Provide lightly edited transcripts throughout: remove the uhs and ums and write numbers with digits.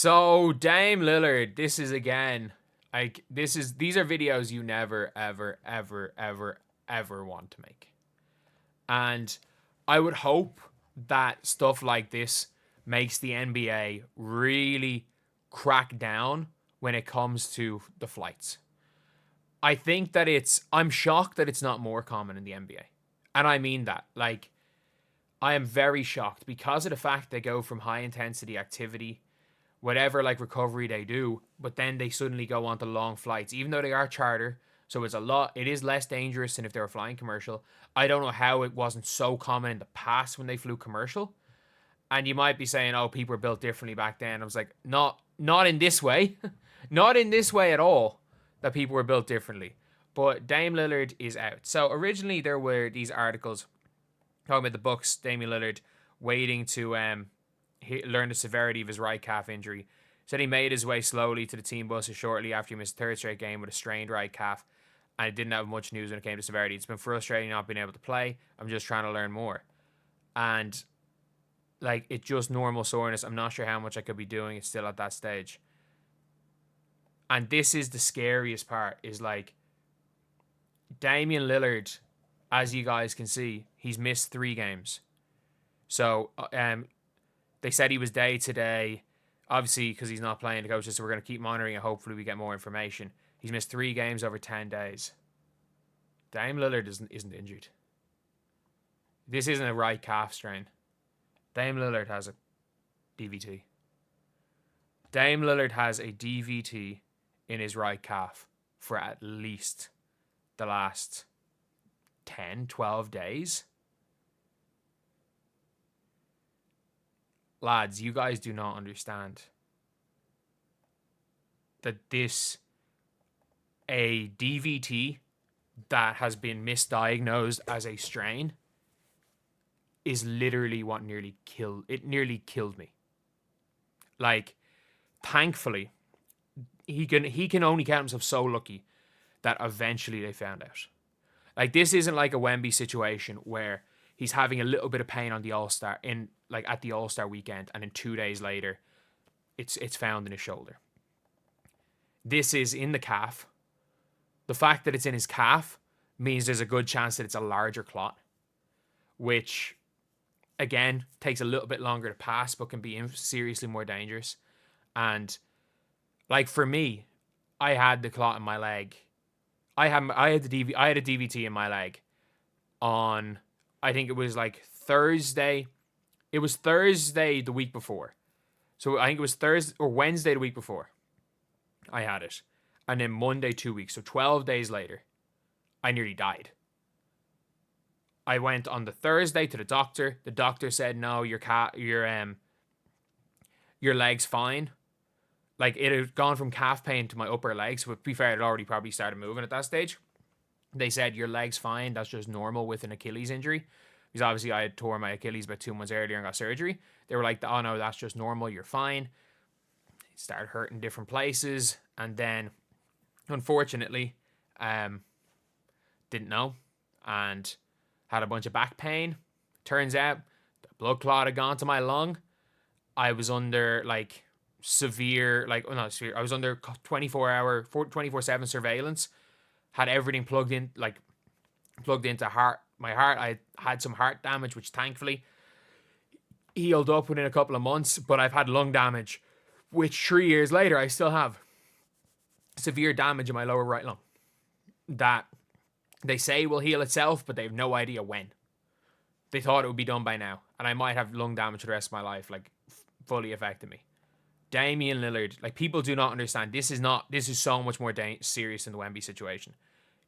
So Dame Lillard, this is again these are videos you never ever want to make. And I would hope that stuff like this makes the NBA really crack down when it comes to the flights. I'm shocked that it's not more common in the NBA. And I mean that. Like, I am very shocked because of the fact they go from high intensity activity, whatever like recovery they do, but then they suddenly go on to long flights, even though they are charter. So it is less dangerous than if they were flying commercial. I don't know how it wasn't so common in the past when they flew commercial. And you might be saying, oh, people were built differently back then. I was like, not in this way. Not in this way at all that people were built differently. But Dame Lillard is out. So originally there were these articles talking about the Bucks, Damian Lillard waiting to learn the severity of his right calf injury. Said he made his way slowly to the team buses shortly after he missed third straight game with a strained right calf, and it didn't have much news when it came to severity. It's been frustrating not being able to play. I'm just trying to learn more. And like, it's just normal soreness. I'm not sure how much I could be doing. It's still at that stage. And this is the scariest part, is like, Damian Lillard, as you guys can see, he's missed 3 games. So they said he was day to day, obviously because he's not playing. The coaches, so we're going to keep monitoring and hopefully we get more information. He's missed 3 games over 10 days. Dame Lillard isn't injured. This isn't a right calf strain. Dame Lillard has a DVT. Dame Lillard has a DVT in his right calf for at least the last 10, 12 days. Lads, you guys do not understand that a DVT that has been misdiagnosed as a strain is literally what nearly killed me. Like, thankfully, he can only count himself so lucky that eventually they found out. Like, this isn't like a Wemby situation where he's having a little bit of pain on the All-Star at the All-Star weekend, and then 2 days later it's found in his shoulder. This is in the calf. The fact that it's in his calf means there's a good chance that it's a larger clot, which again takes a little bit longer to pass but can be seriously more dangerous. And like, for me, I had the clot in my leg. I had a DVT in my leg on, I think it was like Thursday. It was Thursday the week before. So I think it was Thursday or Wednesday the week before I had it. And then Monday 2 weeks. So 12 days later, I nearly died. I went on the Thursday to the doctor. The doctor said, no, your leg's fine. Like, it had gone from calf pain to my upper legs. But to be fair, it already probably started moving at that stage. They said, your leg's fine. That's just normal with an Achilles injury. Because obviously I had tore my Achilles about 2 months earlier and got surgery. They were like, oh no, that's just normal. You're fine. It started hurting different places. And then, unfortunately, didn't know. And had a bunch of back pain. Turns out, the blood clot had gone to my lung. I was under, like, severe, like, oh, not severe. I was under 24/7 surveillance. Had everything plugged into my heart. I had some heart damage, which thankfully healed up within a couple of months. But I've had lung damage, which 3 years later, I still have severe damage in my lower right lung that they say will heal itself, but they have no idea when. They thought it would be done by now, and I might have lung damage for the rest of my life, like, fully affecting me. Damian Lillard, like, people do not understand. This is so much more serious than the Wemby situation.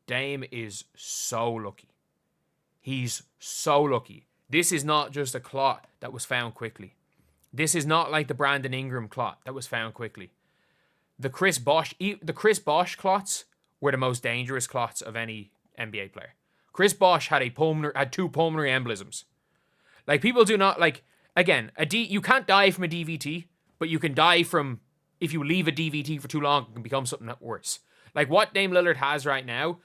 Dame is so lucky. He's so lucky. This is not just a clot that was found quickly. This is not like the Brandon Ingram clot that was found quickly. The Chris Bosh clots were the most dangerous clots of any NBA player. Chris Bosh had 2 pulmonary embolisms. Like, people do not, like, again, you can't die from a DVT, but you can die from, if you leave a DVT for too long, it can become something worse. Like, what Dame Lillard has right now,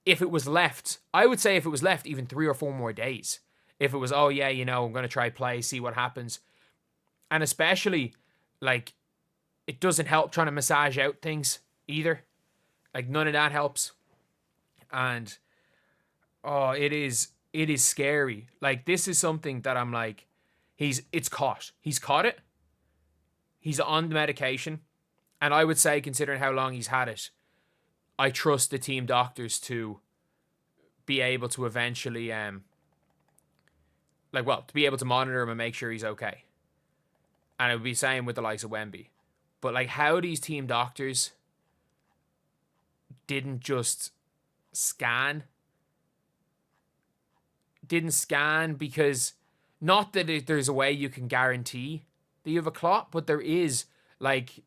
if it was left, I would say if it was left even 3 or 4 more days. If it was, oh yeah, I'm going to try play, see what happens. And especially, Like, it doesn't help trying to massage out things either. Like, none of that helps. And oh, it is scary. Like, this is something that I'm like, it's caught. He's caught it. He's on the medication. And I would say, considering how long he's had it, I trust the team doctors to be able to eventually to be able to monitor him and make sure he's okay. And it would be the same with the likes of Wemby. But like, how these team doctors didn't just scan. Didn't scan because, not that there's a way you can guarantee that you have a clot, but there is, like,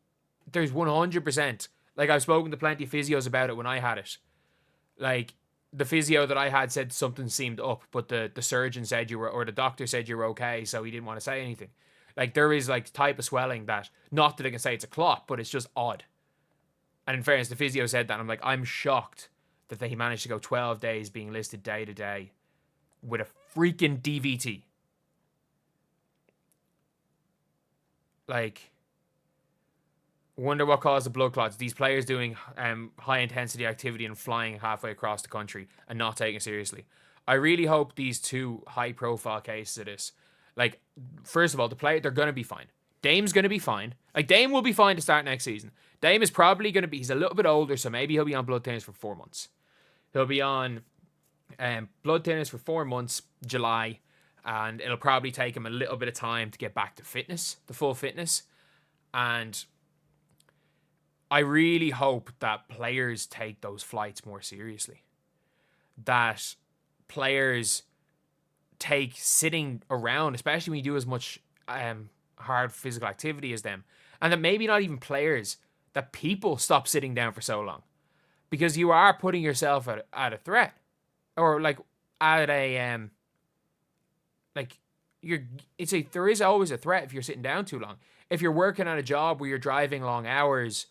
there's 100%. Like, I've spoken to plenty of physios about it when I had it. Like, the physio that I had said something seemed up, but the surgeon said you were, or the doctor said you were okay, so he didn't want to say anything. Like, there is, like, type of swelling that, not that I can say it's a clot, but it's just odd. And in fairness, the physio said that. I'm like, I'm shocked that he managed to go 12 days being listed day to day with a freaking DVT. Like, wonder what caused the blood clots. These players doing high intensity activity and flying halfway across the country and not taking it seriously. I really hope these two high profile cases of this, like, first of all, they're going to be fine. Dame's going to be fine. Like, Dame will be fine to start next season. Dame is probably going to be, he's a little bit older, so maybe he'll be on blood thinners for 4 months. He'll be on blood thinners for 4 months, July, and it'll probably take him a little bit of time to get back to fitness, the full fitness. And I really hope that players take those flights more seriously. That players take sitting around, especially when you do as much hard physical activity as them, and that maybe not even players, that people stop sitting down for so long, because you are putting yourself at a threat, or like at a there is always a threat if you're sitting down too long. If you're working on a job where you're driving long hours,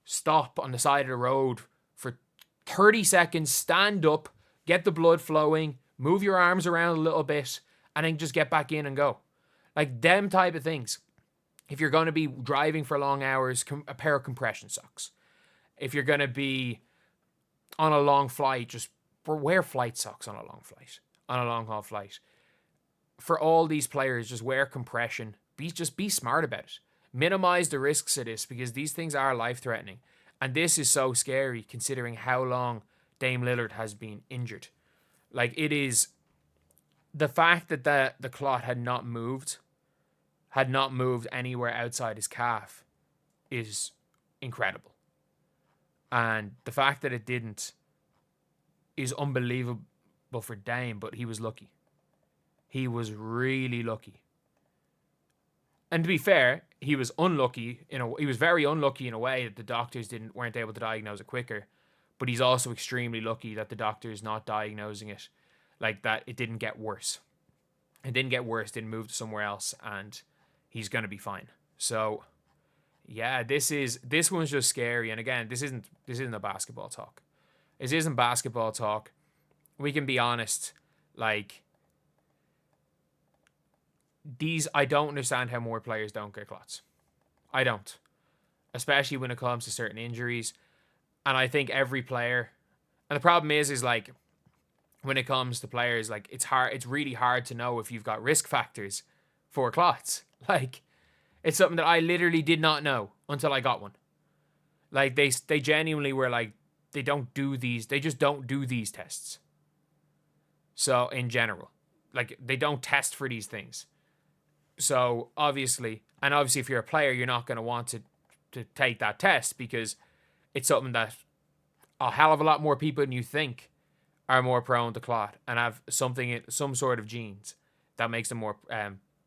stop on the side of the road for 30 seconds, stand up, get the blood flowing, move your arms around a little bit, and then just get back in and go. Like, them type of things. If you're going to be driving for long hours, a pair of compression socks. If you're going to be on a long flight, just wear flight socks on a long flight, on a long haul flight. For all these players, just wear compression. Be smart about it. Minimize the risks of this, because these things are life-threatening. And this is so scary considering how long Dame Lillard has been injured. Like, it is, the fact that the clot had not moved anywhere outside his calf is incredible. And the fact that it didn't is unbelievable for Dame, but he was lucky. He was really lucky. And to be fair, he was unlucky. He was very unlucky in a way that the doctors weren't able to diagnose it quicker. But he's also extremely lucky that the doctor's not diagnosing it, like that it didn't get worse. It didn't get worse, didn't move to somewhere else, and he's gonna be fine. So yeah, this one's just scary. And again, this isn't a basketball talk. This isn't basketball talk. We can be honest, like, I don't understand how more players don't get clots. I don't. Especially when it comes to certain injuries. And I think every player, and the problem is like, when it comes to players, like, it's really hard to know if you've got risk factors for clots. Like, it's something that I literally did not know until I got one. Like, they genuinely were like, they just don't do these tests. So, in general, like, they don't test for these things. So, obviously, if you're a player, you're not going to want to take that test, because it's something that a hell of a lot more people than you think are more prone to clot and have some sort of genes that makes them more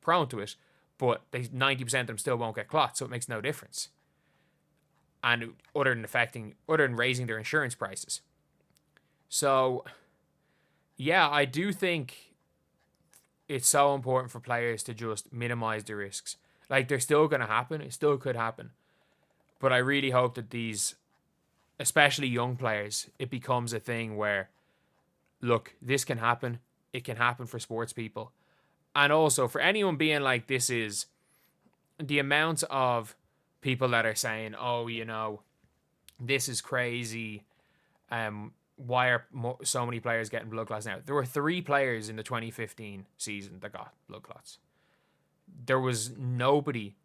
prone to it. But 90% of them still won't get clots, so it makes no difference. And other than raising their insurance prices. So, yeah, I do think it's so important for players to just minimize the risks. Like, they're still going to happen. It still could happen. But I really hope that these, especially young players, it becomes a thing where, look, this can happen. It can happen for sports people. And also, for anyone being like, this is the amount of people that are saying, oh, this is crazy. Why are so many players getting blood clots now? There were 3 players in the 2015 season that got blood clots. There was nobody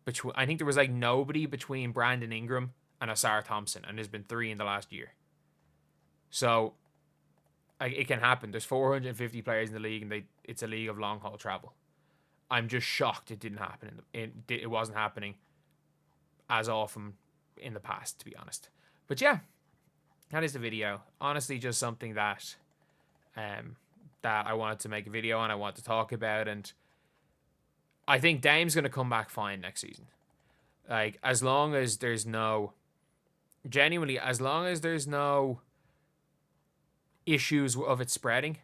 between. I think there was like nobody between Brandon Ingram and Asar Thompson, and there's been 3 in the last year. So it can happen. There's 450 players in the league, and it's a league of long haul travel. I'm just shocked it didn't happen. It wasn't happening as often in the past, to be honest. But yeah, that is the video. Honestly, just something that I wanted to make a video on. I want to talk about, and I think Dame's going to come back fine next season. Like, as long as there's no issues of it spreading.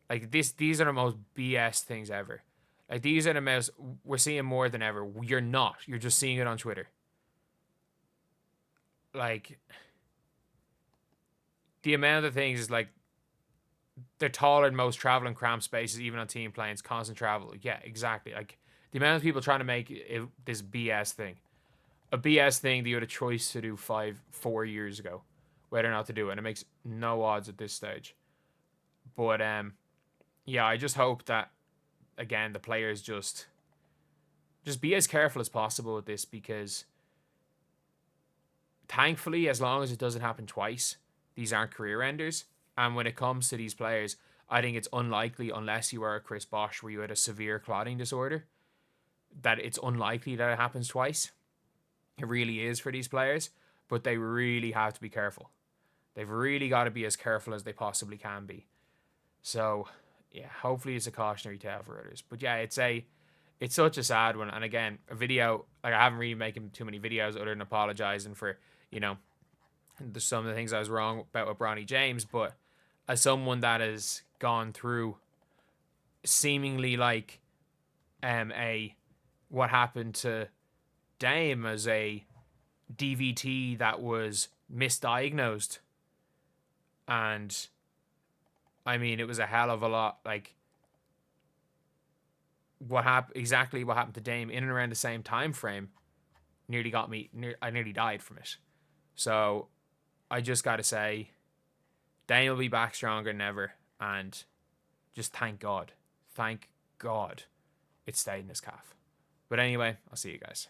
Like, these are the most BS things ever. Like, these are the most, we're seeing more than ever. You're just seeing it on Twitter. Like, the amount of things is like, they're taller than most traveling cramped spaces, even on team planes, constant travel. Yeah, exactly. Like, the amount of people trying to make this BS thing. A BS thing that you had a choice to do 4 years ago, whether or not to do it. And it makes no odds at this stage. But, yeah, I just hope that, again, the players just be as careful as possible with this, because thankfully, as long as it doesn't happen twice, these aren't career enders. And when it comes to these players, I think it's unlikely, unless you are a Chris Bosh where you had a severe clotting disorder, that it's unlikely that it happens twice. It really is for these players, but they really have to be careful. They've really got to be as careful as they possibly can be. So, yeah, hopefully it's a cautionary tale for others. But yeah, it's such a sad one. And again, a video, like, I haven't really making too many videos other than apologizing for, some of the things I was wrong about with Bronny James. But as someone that has gone through seemingly like what happened to Dame as a DVT that was misdiagnosed, and I mean, it was a hell of a lot. Like, what happened to Dame in and around the same time frame nearly got me. I nearly died from it. So I just got to say, Dame will be back stronger than ever, and just thank God it stayed in his calf. But anyway, I'll see you guys.